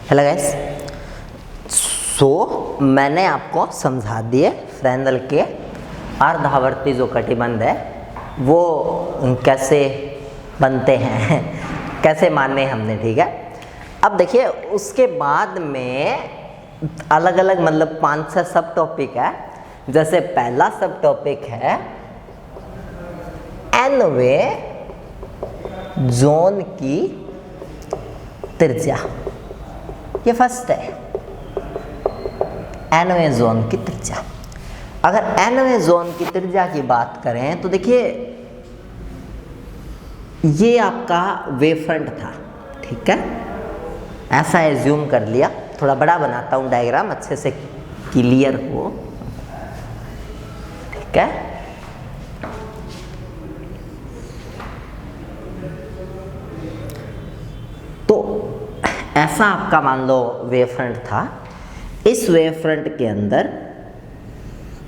Hello guys, मैंने आपको समझा दिए फ्रेनेल के अर्धावर्ती जो कटिबंध है वो कैसे बनते हैं, कैसे माने हमने, ठीक है। अब देखिए उसके बाद में अलग अलग मतलब 5-6 सब टॉपिक है। जैसे पहला सब टॉपिक है एनवे जोन की त्रिज्या, ये फर्स्ट है एनवे जोन की त्रिज्या। अगर एनवे जोन की त्रिज्या की बात करें तो देखिए ये आपका वेव फ्रंट था, ठीक है, ऐसा एज्यूम कर लिया। थोड़ा बड़ा बनाता हूँ डायग्राम अच्छे से क्लियर हो, ठीक है। तो ऐसा आपका मान लो वेव फ्रंट था। इस वेव फ्रंट के अंदर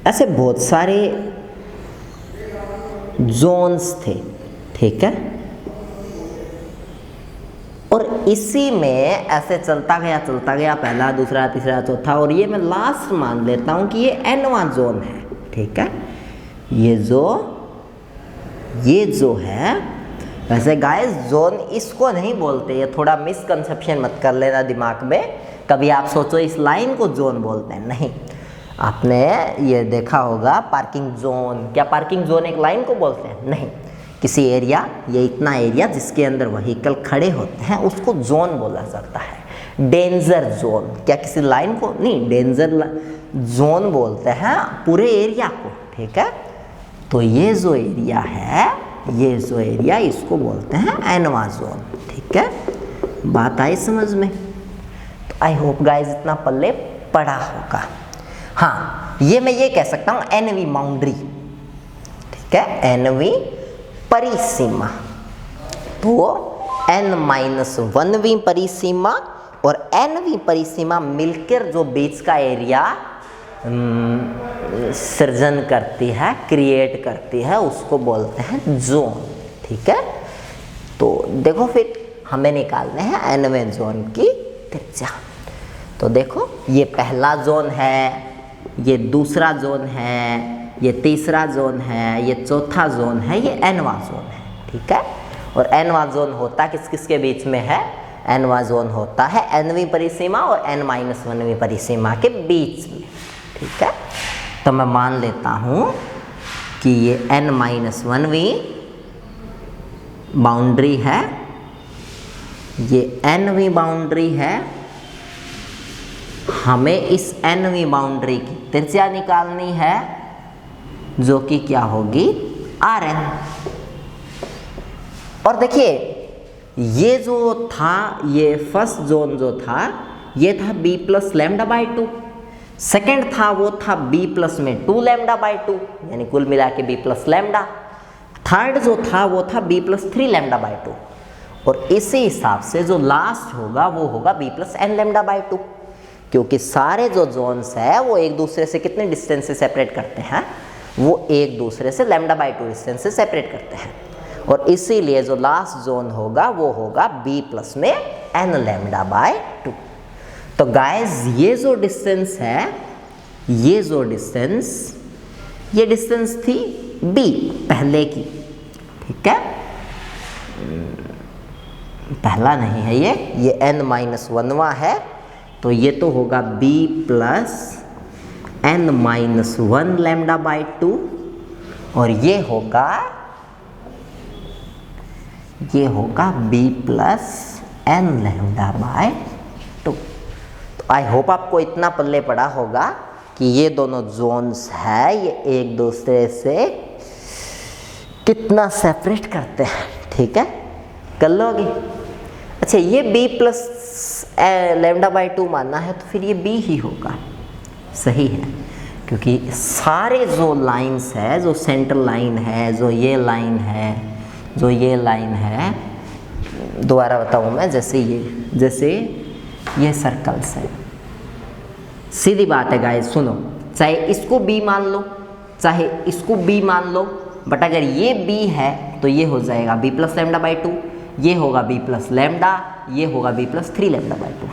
ऐसे बहुत सारे जोन्स थे, ठीक है, और इसी में ऐसे चलता गया पहला, दूसरा, तीसरा, चौथा, और ये मैं लास्ट मान लेता हूं कि ये एनवा जोन है, ठीक है। ये जो है, वैसे गाइस जोन इसको नहीं बोलते, ये थोड़ा मिसकंसेप्शन मत कर लेना दिमाग में। कभी आप सोचो इस लाइन को जोन बोलते हैं, नहीं। आपने ये देखा होगा पार्किंग जोन, क्या पार्किंग जोन एक लाइन को बोलते हैं? नहीं। किसी एरिया, ये इतना एरिया जिसके अंदर व्हीकल खड़े होते हैं उसको जोन बोला जाता है। डेंजर जोन, क्या किसी लाइन को? नहीं, डेंजर जोन बोलते हैं पूरे एरिया को, ठीक है। तो ये जो एरिया है, ये जो एरिया, इसको बोलते हैं एनवा जोन, ठीक है। बात आई समझ में? तो आई होप गाइस इतना पल्ले पड़ा होगा। हाँ, ये मैं ये कह सकता हूँ एनवी बाउंड्री, ठीक है, एनवी परिसीमा। तो n-1वीं परिसीमा और nवीं परिसीमा मिलकर जो बीच का एरिया सृजन करती है, क्रिएट करती है, उसको बोलते हैं जोन, ठीक है। तो देखो फिर हमें निकालने हैं एनवे जोन की त्रिज्या। तो देखो ये पहला जोन है, ये दूसरा जोन है, ये तीसरा जोन है, ये चौथा जोन है, ये एनवा जोन है, ठीक है। और एनवा जोन होता किस किस के बीच में है? एनवा जोन होता है एनवीं परिसीमा और n-1वीं परिसीमा के बीच में, ठीक है। तो मैं मान लेता हूँ कि ये n-1वीं बाउंड्री है, ये nवीं बाउंड्री है। हमें इस nवीं बाउंड्री की त्रिज्या निकालनी है जो कि क्या होगी? Rn। और देखिए ये जो था, ये फर्स्ट जोन जो था ये था b plus lambda by 2। Second था वो था b प्लस में 2 लैम्डा बाई 2, यानी कुल मिला के b प्लस लैम्डा। थर्ड जो था वो था b प्लस 3 लैम्डा बाई 2। और इसी हिसाब से जो लास्ट होगा वो होगा b plus n lambda by 2, क्योंकि सारे जो जोन्स है वो एक दूसरे से कितने डिस्टेंस से सेपरेट करते हैं? वो एक दूसरे से लैम्डा बाई 2 डिस्टेंस से सेपरेट करते हैं। और इसीलिए जो लास्ट जोन होगा वो होगा b प्लस में n लैम्डा बाई 2। तो गाइस ये जो डिस्टेंस है, ये जो डिस्टेंस, ये डिस्टेंस थी b पहले की, ठीक है। पहला नहीं है ये n-1वां है, तो ये तो होगा b plus n-1 lambda by 2, और ये होगा b plus n lambda by 2। तो आई होप आपको इतना पल्ले पड़ा होगा कि ये दोनों जोन्स है, ये एक दूसरे से कितना सेपरेट करते हैं, ठीक है। कर लोगे? अच्छा, ये b प्लस लैम्डा बाई 2 मानना है तो फिर ये b ही होगा, सही है, क्योंकि सारे जो लाइंस है, जो सेंट्रल लाइन है, जो ये लाइन है, जो ये लाइन है, दोबारा बताऊँ मैं, जैसे ये सर्कल्स है। सीधी बात है गाइस, सुनो, चाहे इसको b मान लो, चाहे इसको b मान लो, बट अगर ये b है तो ये हो जाएगा b प्लस लैम्डा बाई 2, ये होगा b प्लस लैम्डा, ये होगा b प्लस 3 लैम्डा बाई 2,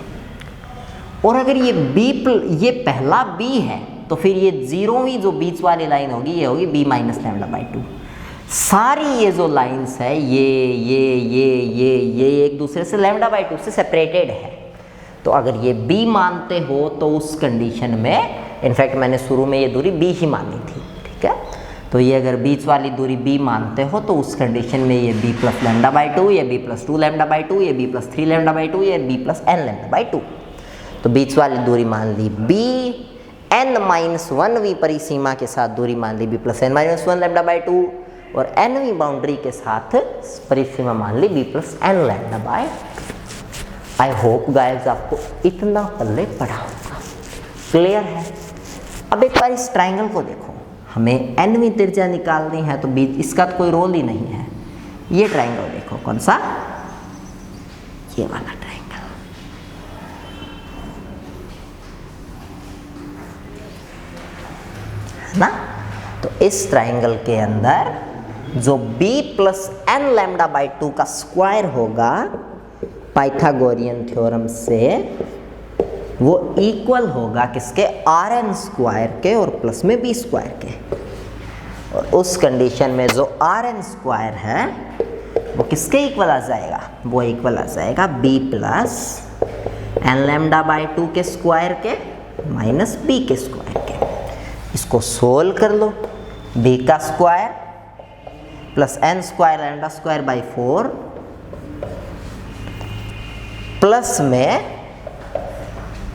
और अगर ये पहला b है तो फिर ये 0वीं जो बीच वाली लाइन होगी ये होगी b माइनस लैम्डा बाई 2। सारी ये जो लाइंस है ये एक दूसरे से लैम्डा बाई 2 से सेपरेटेड है। तो अगर ये b मानते हो तो उस कंडीशन में, इनफैक्ट मैंने शुरू में ये दूरी b ही मानी थी, ठीक है। तो ये अगर बीच वाली दूरी b मानते हो तो उस कंडीशन में ये b प्लस लैम्डा बाई 2, ये b प्लस 2 लैम्डा बाई 2, ये b प्लस 3 लैम्डा बाई 2, ये b plus n lambda by 2। तो बीच वाली दूरी मान ली b, n माइनस 1वीं परिसीमा के साथ दूरी मान ली b plus n minus 1 lambda by 2, और nवीं बाउंड्री के साथ परिसीमा मान ली b plus n lambda by 2। I hope guys आपको इतना पल्ले पड़ा होगा, क्लियर है। अब एक बार इस ट्राइंगल को देखो, हमें nवीं त्रिज्या निकालनी है तो बीच इसका तो कोई रोल ही नहीं है। ये ट्राइंगल देखो, कौन सा, ये वाला ट्राइंगल, है ना। तो इस ट्राइंगल के अंदर जो b plus n lambda by 2 का स्क्वायर होगा पाइथागोरियन थ्योरम से, वो इक्वल होगा किसके, rn स्क्वायर के और प्लस में b स्क्वायर के। और उस कंडीशन में जो rn स्क्वायर है वो किसके इक्वल आ जाएगा, वो इक्वल आ जाएगा b plus n lambda by 2 के स्क्वायर के माइनस b के स्क्वायर के। इसको सोल्व कर लो, b का square plus n square lambda square by 4 plus में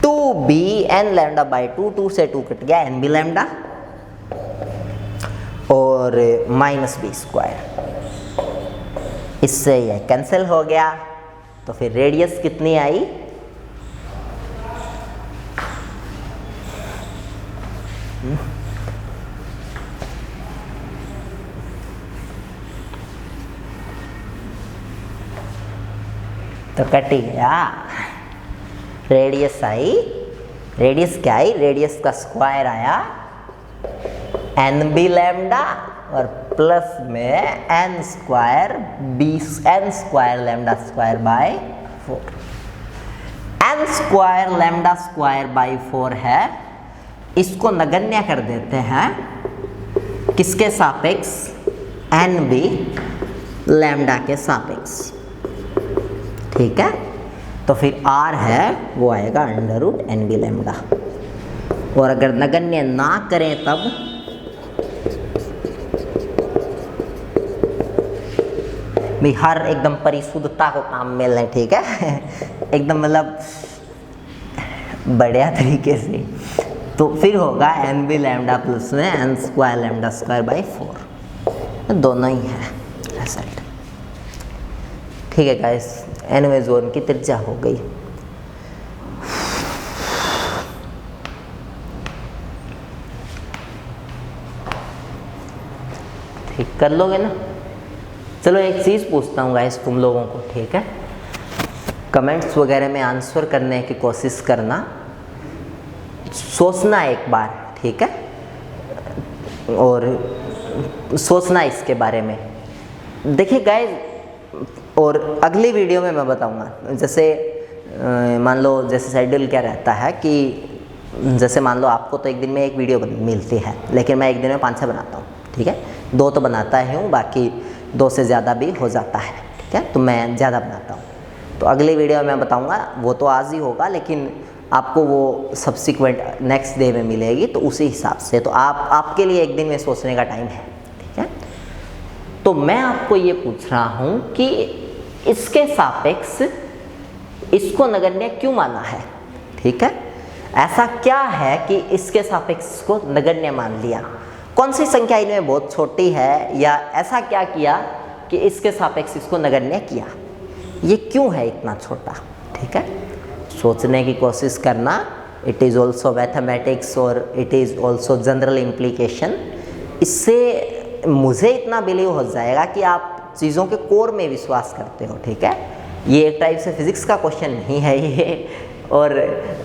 2b n लैम्डा बाई 2, 2 से 2 कट गया, n b लैम्डा, और माइनस b स्क्वायर, इससे यह कैंसिल हो गया। तो फिर रेडियस कितनी आई, तो कट ही गया। रेडियस आई, रेडियस क्या आई, रेडियस का स्क्वायर आया nb लैम्डा और प्लस में n square lambda square by 4। n square lambda square by 4 है, इसको नगण्य कर देते हैं किसके सापेक्ष, nb लैम्डा के सापेक्ष, ठीक है। तो फिर r है वो आएगा अंडर रूट nb लैम्डा। और अगर नगण्य ना करें तब भी हर एकदम परिशुद्धता को काम में लें, ठीक है एकदम मतलब बढ़िया तरीके से। तो फिर होगा nb लैम्डा प्लस में n square lambda square by 4, दोनों ही है रिजल्ट, ठीक है गाइस। nवें जोन की त्रिज्या हो गई। ठीक कर लोगे ना। चलो एक चीज़ पूछता हूँ गाइस तुम लोगों को, ठीक है। कमेंट्स वगैरह में आंसर करने की कोशिश करना, सोचना एक बार, ठीक है, और सोचना इसके बारे में। देखिए गाइस, और अगली वीडियो में मैं बताऊंगा, जैसे मान लो जैसे शेड्यूल क्या रहता है कि जैसे मान लो आपको तो एक दिन में एक वीडियो मिलती है, लेकिन मैं एक दिन में 5-6 बनाता हूँ, ठीक है। 2 तो बनाता ही हूँ, बाकी 2 से ज़्यादा भी हो जाता है, ठीक है। तो मैं ज़्यादा बनाता हूँ, तो अगली वीडियो में मैं बताऊँगा। वो तो आज ही होगा, लेकिन आपको वो सब्सिक्वेंट नेक्स्ट डे में मिलेगी, तो उसी हिसाब से तो आपके लिए एक दिन में सोचने का टाइम है, ठीक है। तो मैं आपको ये पूछ रहा हूँ कि इसके सापेक्ष इसको नगण्य क्यों माना है, ठीक है। ऐसा क्या है कि इसके सापेक्ष इसको नगण्य मान लिया, कौन सी संख्या इनमें बहुत छोटी है, या ऐसा क्या किया कि इसके सापेक्ष इसको नगण्य किया, ये क्यों है इतना छोटा, ठीक है। सोचने की कोशिश करना। इट इज़ ऑल्सो मैथमेटिक्स और it is also general implication. इससे मुझे इतना बिलीव हो जाएगा कि आप चीज़ों के कोर में विश्वास करते हो, ठीक है। ये एक टाइप से फिजिक्स का क्वेश्चन नहीं है ये, और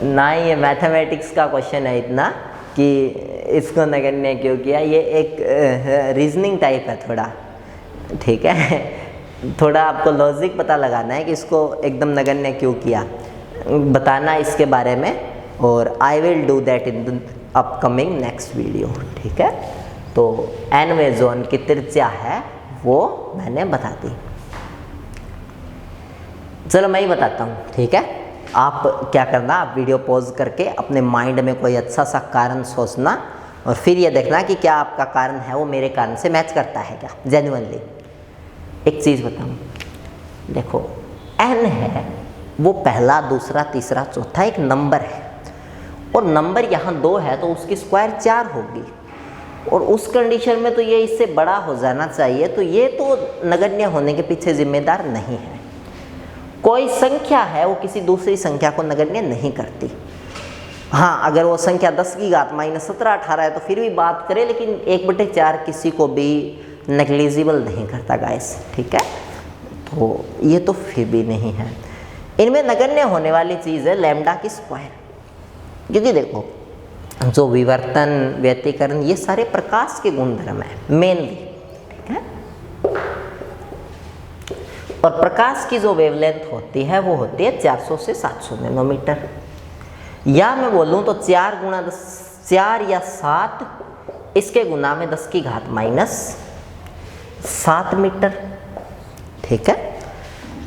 ना ही ये मैथमेटिक्स का क्वेश्चन है इतना कि इसको नगण्य क्यों किया। ये एक रीजनिंग टाइप है थोड़ा, ठीक है। थोड़ा आपको लॉजिक पता लगाना है कि इसको एकदम नगण्य क्यों किया, बताना इसके बारे में और I will do that in the upcoming next video, ठीक है। तो nवें जोन की त्रिज्या है वो मैंने बता दी। चलो मैं ही बताता हूँ, ठीक है। आप क्या करना, आप वीडियो पॉज करके अपने माइंड में कोई अच्छा सा कारण सोचना और फिर ये देखना कि क्या आपका कारण है वो मेरे कारण से मैच करता है क्या, जेन्युइनली। एक चीज़ बताऊँ, देखो n है वो पहला, दूसरा, तीसरा, चौथा एक नंबर है और नंबर यहाँ 2 है तो उसकी स्क्वायर 4 होगी और उस कंडीशन में तो ये इससे बड़ा हो जाना चाहिए, तो ये तो नगण्य होने के पीछे जिम्मेदार नहीं है। कोई संख्या है वो किसी दूसरी संख्या को नगण्य नहीं करती। हाँ, अगर वो संख्या 10 की घात -17, 18 है तो फिर भी बात करें, लेकिन 1/4 किसी को भी नेग्लिजिबल नहीं करता गाइस, ठीक है। तो ये तो फिर भी नहीं है। इनमें नगण्य होने वाली चीज़ है लैम्डा की स्क्वायर, क्योंकि देखो जो विवर्तन, व्यतिकरण, ये सारे प्रकाश के गुणधर्म है मेनली, ठीक है। और प्रकाश की जो वेवलेंथ होती है वो होती है 400 से 700 नैनोमीटर, या मैं बोलूँ तो 4 × 10, 4 या 7 इसके गुना में 10 की घात -7 मीटर, ठीक है।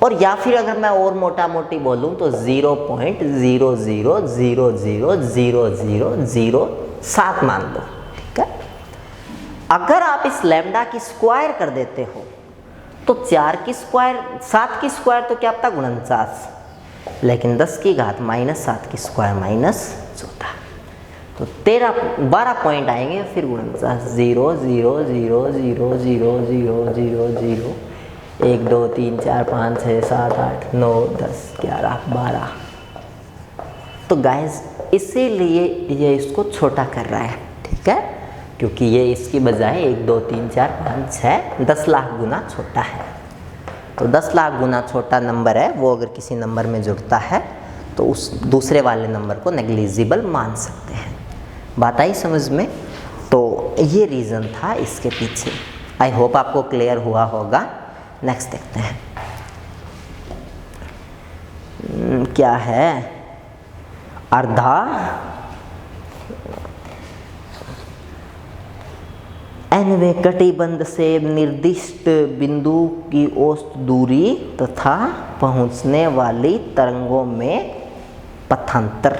और या फिर अगर मैं और मोटा मोटी बोलूँ तो 0.00000007 मान लो, ठीक है। अगर आप इस लैम्डा की स्क्वायर कर देते हो तो 4 की स्क्वायर, 7 की स्क्वायर तो क्या पता 49, लेकिन 10 की घात -7 की स्क्वायर -14, तो 12 पॉइंट आएंगे फिर 49, 0 0 0 0 0 0 0 0 1 2 3 4 5 6 7 8 9 10 11 12। तो गाइस इसीलिए ये इसको छोटा कर रहा है, ठीक है, क्योंकि ये इसकी बजाय 1 2 3 4 5 6 10 लाख गुना छोटा है। तो 10 लाख गुना छोटा नंबर है वो अगर किसी नंबर में जुड़ता है तो उस दूसरे वाले नंबर को नेग्लिजिबल मान सकते हैं। बात आई समझ में? तो ये रीज़न था इसके पीछे। आई होप आपको क्लियर हुआ होगा। नेक्स्ट देखते हैं क्या है। अर्धा nवें कटिबंध से निर्दिष्ट बिंदु की औसत दूरी तथा पहुंचने वाली तरंगों में पथांतर।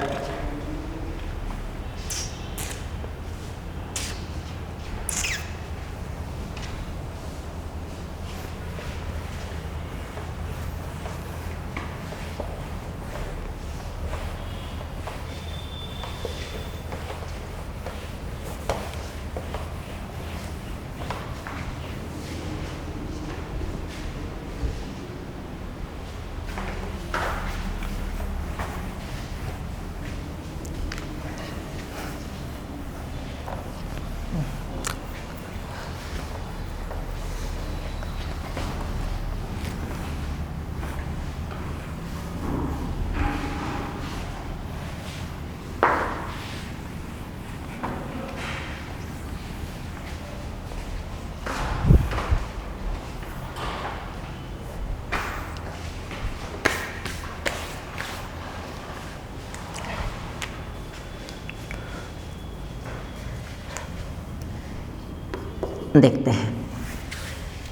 देखते हैं।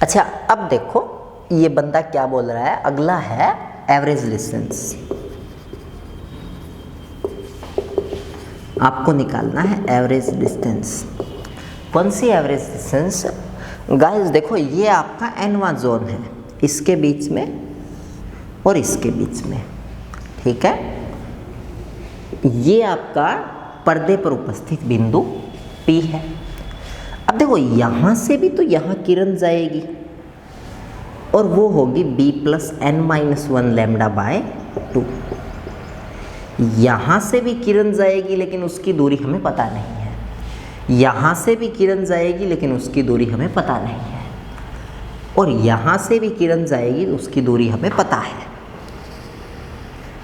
अच्छा अब देखो ये बंदा क्या बोल रहा है। अगला है एवरेज डिस्टेंस। आपको निकालना है एवरेज डिस्टेंस। कौन सी एवरेज डिस्टेंस? गाइस देखो ये आपका nवां जोन है, इसके बीच में और इसके बीच में, ठीक है। ये आपका पर्दे पर उपस्थित बिंदु P है। अब देखो यहाँ से भी तो यहाँ किरण जाएगी और वो होगी b + n-1 λ/2। यहाँ से भी किरण जाएगी लेकिन उसकी दूरी हमें पता नहीं है। यहाँ से भी किरण जाएगी लेकिन उसकी दूरी हमें पता नहीं है। और यहाँ से भी किरण जाएगी तो उसकी दूरी हमें पता है।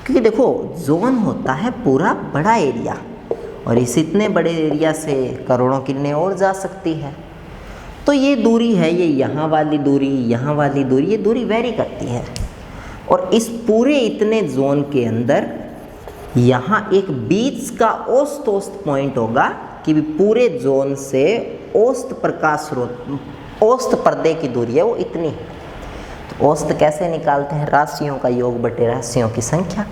क्योंकि देखो जोन होता है पूरा बड़ा एरिया और इस इतने बड़े एरिया से करोड़ों किरणें और जा सकती है। तो ये दूरी है, ये यहाँ वाली दूरी, यहाँ वाली दूरी, ये दूरी वेरी करती है। और इस पूरे इतने जोन के अंदर यहाँ एक बीच का औसत पॉइंट होगा कि पूरे जोन से औसत प्रकाश स्रोत, औसत पर्दे की दूरी है वो इतनी है। तो औसत कैसे निकालते हैं? राशियों का योग बटे राशियों की संख्या,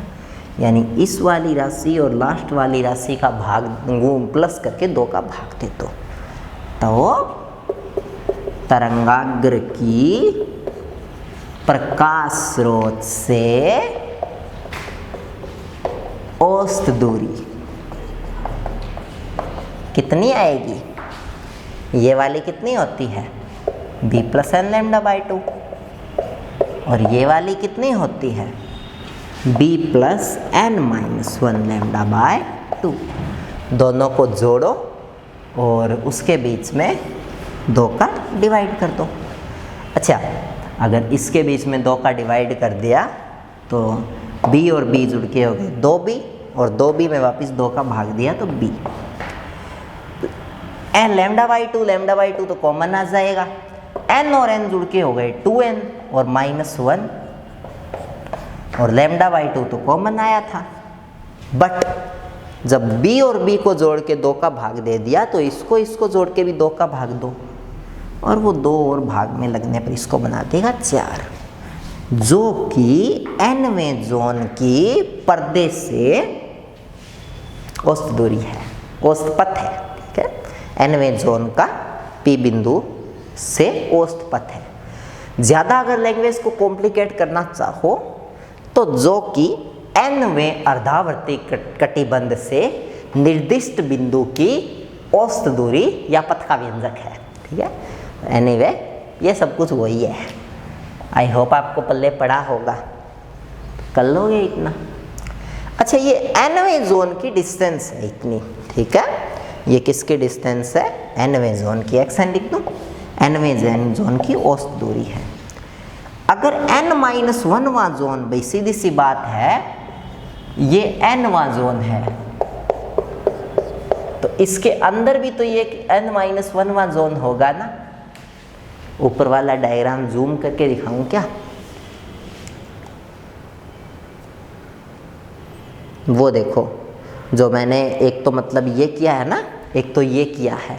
यानी इस वाली राशि और लास्ट वाली राशि का भाग प्लस करके 2 का भाग दे दो। तो तरंगाग्र की प्रकाश स्रोत से औसत दूरी कितनी आएगी? ये वाली कितनी होती है? b plus n lambda by 2। और ये वाली कितनी होती है? b plus n minus 1 lambda by 2। दोनों को जोड़ो और उसके बीच में 2 का डिवाइड कर दो। अच्छा, अगर इसके बीच में 2 का डिवाइड कर दिया तो b और b जुड़ के हो गए 2b, और 2b में वापस 2 का भाग दिया तो b। एन लैम्डा बाई 2 तो कॉमन आ जाएगा। n और n जुड़ के हो गए 2n और माइनस 1, और लैम्डा बाई 2 तो कॉमन आया था। बट जब b और b को जोड़ के 2 का भाग दे दिया तो इसको जोड़ के भी 2 का भाग दो, और वो 2 और भाग में लगने पर इसको बना देगा 4, जो कि nवें जोन की पर्दे से औसत दूरी है, औसत पथ है। ठीक है, nवें जोन का p बिंदु से औसत पथ है। ज़्यादा अगर लैंग्वेज को कॉम्प्लिकेट करना चाहो तो जो कि nवें अर्धावर्ती कटिबंध से निर्दिष्ट बिंदु की औसत दूरी या पथ का व्यंजक है। ठीक है, एनीवे ये सब कुछ वही है। आई होप आपको पल्ले पड़ा होगा, कर लोगे इतना। अच्छा, ये nवें जोन की डिस्टेंस है इतनी। ठीक है, ये किसकी डिस्टेंस है? nवें जोन की। xn लिख दूँ, nवें जोन की औसत दूरी है। अगर n-1वां जोन, भाई सीधी सी बात है, ये nवां जोन है तो इसके अंदर भी तो ये n-1वां जोन होगा ना। ऊपर वाला डायग्राम जूम करके दिखाऊं क्या? वो देखो, जो मैंने एक तो मतलब ये किया है ना, एक तो ये किया है,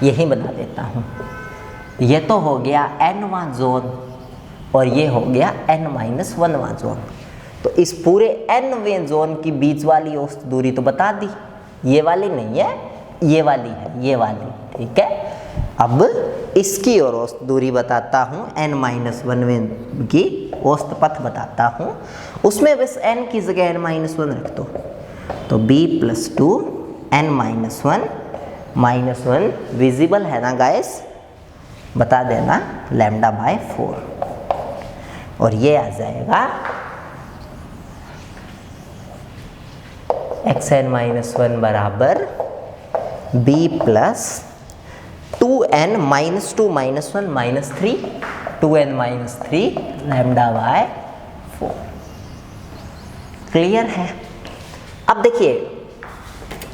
यही बता देता हूँ। ये तो हो गया nवां जोन और ये हो गया n-1वां जोन। तो इस पूरे nवें जोन की बीच वाली औसत दूरी तो बता दी, ये वाली नहीं है, ये वाली है, ये वाली। ठीक है, अब इसकी और औसत दूरी बताता हूँ, n-1वें की औसत पथ बताता हूँ। उसमें बस n की जगह n-1 रख दो, तो b प्लस 2 n-1 -1 विजिबल है ना गाइस? बता देना, लैम्डा बाय 4। और ये आ जाएगा xn-1 बराबर b plus 2n -2 -1 -3 2n -3 lambda by 4। Clear है? अब देखिए,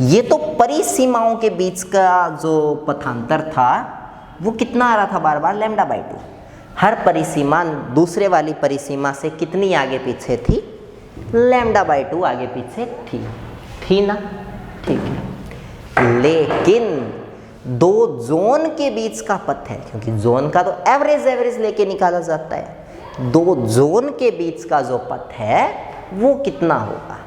ये तो परिसीमाओं के बीच का जो पथांतर था वो कितना आ रहा था बार बार? Lambda by 2। हर परिसीमा दूसरे वाली परिसीमा से कितनी आगे पीछे थी? लैम्डा बाई 2 आगे पीछे थी ना? ठीक है, लेकिन दो जोन के बीच का पथ है, क्योंकि जोन का तो एवरेज लेके निकाला जाता है। दो जोन के बीच का जो पथ है वो कितना होगा?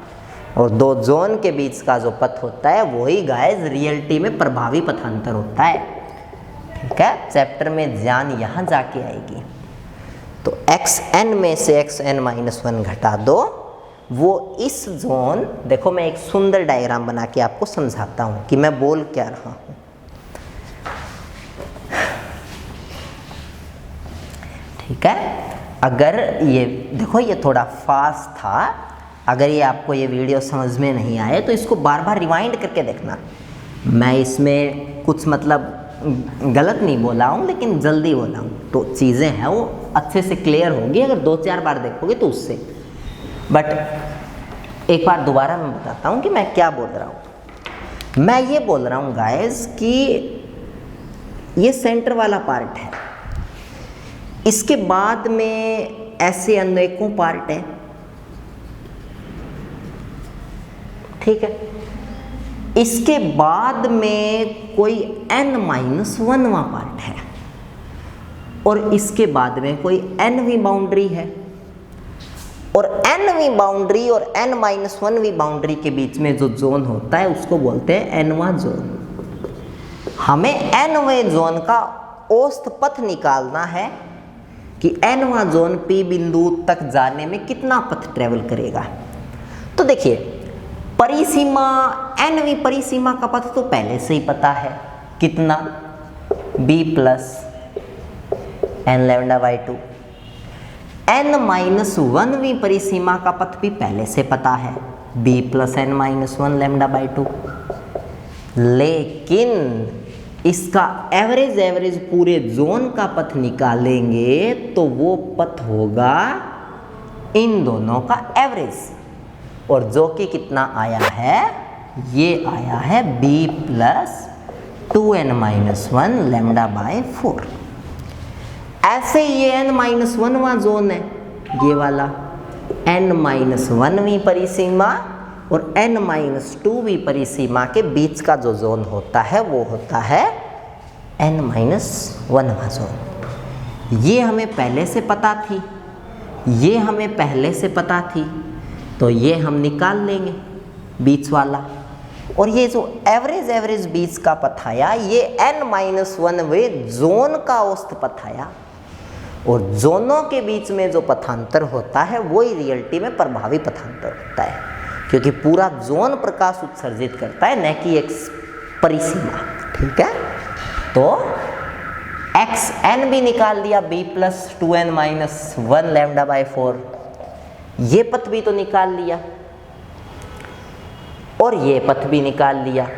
और दो जोन के बीच का जो पथ होता है वही गाइस रियलिटी में प्रभावी पथांतर होता है। ठीक है, चैप्टर में ध्यान यहाँ जाके आएगी। तो xn में से xn-1 घटा दो, वो इस जोन, देखो मैं एक सुंदर डायग्राम बना के आपको समझाता हूँ कि मैं बोल क्या रहा हूँ। ठीक है, अगर ये देखो, ये थोड़ा फास्ट था, अगर ये आपको ये वीडियो समझ में नहीं आए तो इसको बार बार रिवाइंड करके देखना। मैं इसमें कुछ मतलब गलत नहीं बोला हूँ, लेकिन जल्दी बोला हूँ, तो चीज़ें हैं वो अच्छे से क्लियर होगी अगर 2-4 बार देखोगे तो उससे। बट एक बार दोबारा मैं बताता हूँ कि मैं क्या बोल रहा हूँ। मैं ये बोल रहा हूँ गाइस कि ये सेंटर वाला पार्ट है, इसके बाद में ऐसे अनेकों पार्ट है। ठीक है। इसके बाद में कोई n-1वां पार्ट है और इसके बाद में कोई nवीं बाउंड्री है, और nवीं बाउंड्री और n-1वीं बाउंड्री के बीच में जो जोन होता है उसको बोलते हैं nवां जोन। हमें nवें जोन का औसत पथ निकालना है कि nवां जोन P बिंदु तक जाने में कितना पथ ट्रेवल करेगा। तो देखिए, परिसीमा nवीं परिसीमा का पथ तो पहले से ही पता है, कितना, b प्लस n λ/2। n-1वीं परिसीमा का पथ भी पहले से पता है, b प्लस n-1 λ/2। लेकिन इसका एवरेज पूरे जोन का पथ निकालेंगे तो वो पथ होगा इन दोनों का एवरेज, और जो कि कितना आया है, ये आया है b प्लस 2n-1 λ/4। ऐसे ये n-1वां जोन है, ये वाला n-1वीं परिसीमा और n-2वीं परिसीमा के बीच का जो जोन होता है वो होता है n-1वां जोन। ये हमें पहले से पता थी, ये हमें पहले से पता थी, तो ये हम निकाल लेंगे बीच वाला। और ये जो एवरेज बीच का पथ आया, ये n-1वें जोन का औसत पथ आया, और जोनों के बीच में जो पथांतर होता है वही रियलिटी में प्रभावी पथांतर होता है, क्योंकि पूरा जोन प्रकाश उत्सर्जित करता है, न कि एक परिसीमा। ठीक है, तो xn भी निकाल दिया, b प्लस 2n-1 λ/4, ये पथ भी तो निकाल लिया, और ये पथ भी निकाल लिया।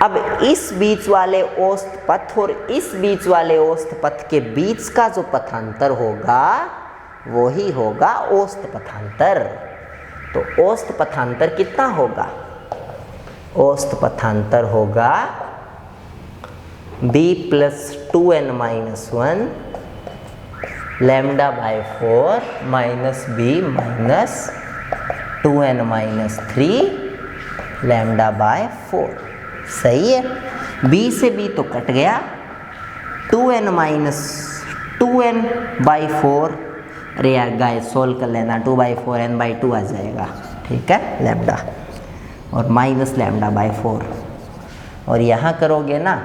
अब इस बीच वाले औसत पथ और इस बीच वाले औसत पथ के बीच का जो पथांतर होगा वो ही होगा औसत पथांतर। तो औसत पथांतर कितना होगा? औसत पथांतर होगा b plus 2n-1 λ/4 minus b minus 2n-3 λ/4। सही है, b से b तो कट गया, 2n-4, अरे यार गाइस सोल्व कर लेना, 2/4 n/2 आ जाएगा। ठीक है, लैम्डा और माइनस λ/4, और यहाँ करोगे ना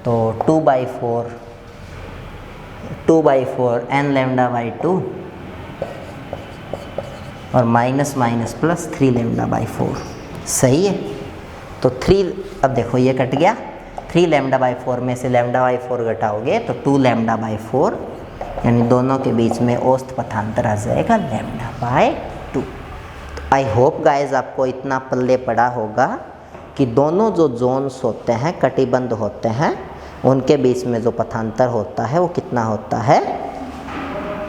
तो 2/4 n λ/2 और माइनस प्लस 3 λ/4। सही है, तो 3, अब देखो ये कट गया, 3 λ/4 में से λ/4 घटाओगे तो 2 λ/4, यानी दोनों के बीच में औसत पथांतर आ जाएगा λ/2। तो आई होप गाइज आपको इतना पल्ले पड़ा होगा कि दोनों जो जोन्स होते हैं, कटिबंध होते हैं, उनके बीच में जो पथांतर होता है वो कितना होता है,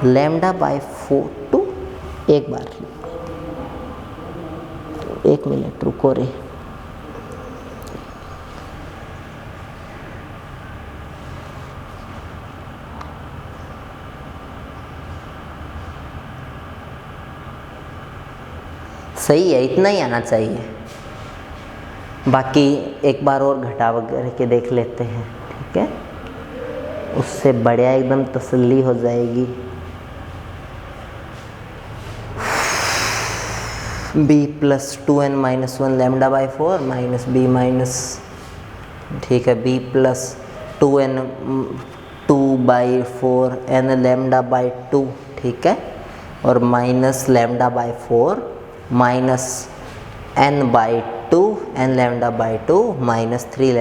λ/4 टू, एक बार 1 मिनट रुको रे, सही है, इतना ही आना चाहिए। बाकी एक बार और घटा वगैरह के देख लेते हैं, ठीक है, उससे बढ़िया एकदम तसल्ली हो जाएगी। b plus 2n-1 λ/4 minus b minus, ठीक है, b प्लस 2/4 n λ/2, ठीक है, और minus λ/4 minus n/2 n λ/2 minus 3 λ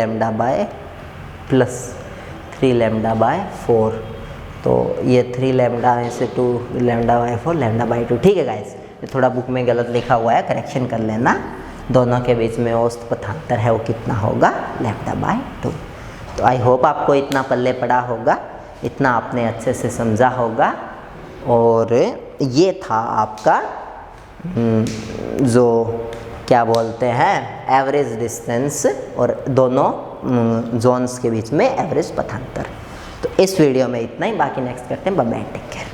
plus 3 λ/4, तो ये 3 लैम्डा में से 2 λ/4 λ/2। ठीक है गाइस, ये थोड़ा बुक में गलत लिखा हुआ है, करेक्शन कर लेना। दोनों के बीच में औसत पथांतर है वो कितना होगा, λ/2। तो आई होप आपको इतना पल्ले पड़ा होगा, इतना आपने अच्छे से समझा होगा। और ये था आपका जो क्या बोलते हैं, एवरेज डिस्टेंस और दोनों जोन्स के बीच में एवरेज पथांतर। तो इस वीडियो में इतना ही, बाकी नेक्स्ट करते हैं। Bye bye, take care.